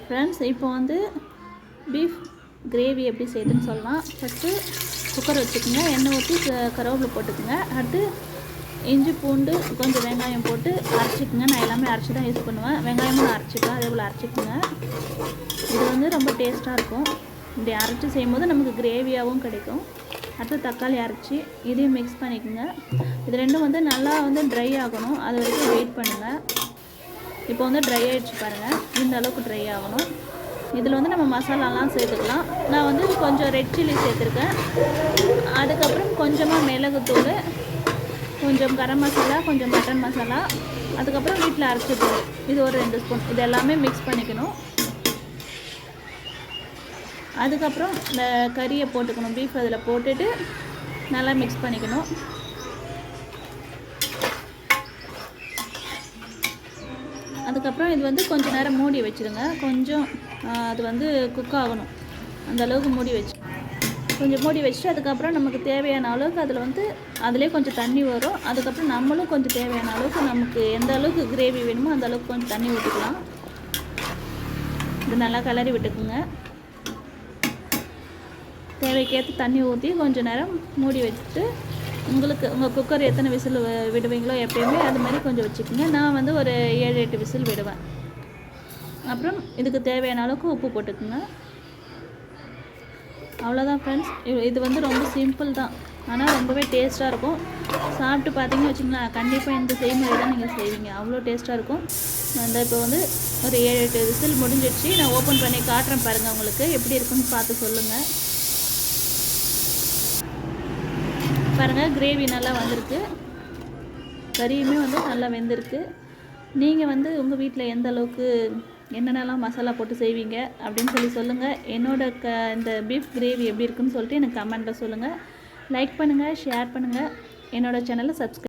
Friends, இப்போ வந்து beef gravy எப்படி செய்யுதுன்னு சொல்லலாம். ஃபஸ்ட்டு குக்கர் வச்சுக்கோங்க, எண்ணெய் ஊற்றி கருவேப்பிலை போட்டுக்கோங்க. அடுத்து இஞ்சி பூண்டு கொஞ்சம் வெங்காயம் போட்டு அரைச்சிக்கோங்க. நான் எல்லாமே அரைச்சி தான் யூஸ் பண்ணுவேன். வெங்காயமும் நான் அரைச்சிப்பேன், அதே போல் அரைச்சிக்கோங்க. இது வந்து ரொம்ப டேஸ்ட்டாக இருக்கும். இப்படி அரைச்சி செய்யும்போது நமக்கு கிரேவியாகவும் கிடைக்கும். அடுத்து தக்காளி அரைச்சி இதையும் மிக்ஸ் பண்ணிக்கோங்க. இது ரெண்டும் வந்து நல்லா வந்து ட்ரை ஆகணும், அது வரைக்கும் வெயிட் பண்ணுங்கள். இப்போ வந்து ட்ரை ஆகிடுச்சு பாருங்கள், இந்த அளவுக்கு ட்ரை ஆகணும். இதில் வந்து நம்ம மசாலாலாம் சேர்த்துக்கலாம். நான் வந்து கொஞ்சம் ரெட் சில்லி சேர்த்துருக்கேன். அதுக்கப்புறம் கொஞ்சமாக மிளகுத்தூள், கொஞ்சம் கரம் மசாலா, கொஞ்சம் மட்டன் மசாலா, அதுக்கப்புறம் வீட்டில் அரைச்சி தூள், இது ஒரு 2 ஸ்பூன். இது எல்லாமே மிக்ஸ் பண்ணிக்கணும். அதுக்கப்புறம் இந்த கறியை போட்டுக்கணும், பீஃப் அதில் போட்டுட்டு நல்லா மிக்ஸ் பண்ணிக்கணும். அதுக்கப்புறம் இது வந்து கொஞ்சம் நேரம் மூடி வச்சுருங்க. கொஞ்சம் அது வந்து குக் ஆகணும், அந்தளவுக்கு கொஞ்சம் மூடி வச்சுட்டு அதுக்கப்புறம் நமக்கு தேவையான அளவுக்கு அதிலே கொஞ்சம் தண்ணி வரும். அதுக்கப்புறம் நம்மளும் கொஞ்சம் தேவையான அளவுக்கு நமக்கு எந்த அளவுக்கு கிரேவி வேணுமோ அந்த அளவுக்கு கொஞ்சம் தண்ணி ஊற்றிக்கலாம். இது நல்லா கிளறி விட்டுக்குங்க. தேவைக்கேற்ற தண்ணி ஊற்றி கொஞ்சம் நேரம் மூடி வச்சுட்டு உங்கள் குக்கர் எத்தனை விசில் விடுவீங்களோ எப்பயுமே அது மாதிரி கொஞ்சம் வச்சுக்கோங்க. நான் வந்து ஒரு 7-8 விசில் விடுவேன். அப்புறம் இதுக்கு தேவையான அளவுக்கு உப்பு போட்டுக்குங்க. அவ்வளோதான் ஃப்ரெண்ட்ஸ். இது வந்து ரொம்ப சிம்பிள் தான், ஆனால் ரொம்பவே டேஸ்ட்டாக இருக்கும். சாப்பிட்டு பார்த்தீங்கன்னு வச்சுங்களேன், கண்டிப்பாக இந்த செய்முறை தான் நீங்கள் செய்வீங்க, அவ்வளோ டேஸ்ட்டாக இருக்கும். இப்போ வந்து ஒரு 7-8 விசில் முடிஞ்சிடுச்சு. நான் ஓப்பன் பண்ணி காட்டுறேன் பாருங்கள், உங்களுக்கு எப்படி இருக்குன்னு பார்த்து சொல்லுங்கள். பாருங்கள், கிரேவி நல்லா வந்திருக்கு, கறியுமே வந்து நல்லா வெந்திருக்கு. நீங்கள் வந்து உங்கள் வீட்டில் எந்த அளவுக்கு என்னென்னலாம் மசாலா போட்டு செய்வீங்க அப்படின்னு சொல்லுங்கள். இந்த பீஃப் கிரேவி எப்படி இருக்குன்னு சொல்லிட்டு எனக்கு கமெண்ட்டில் சொல்லுங்கள். லைக் பண்ணுங்கள், ஷேர் பண்ணுங்கள், என்னோடய சேனலை சப்ஸ்கிரைப்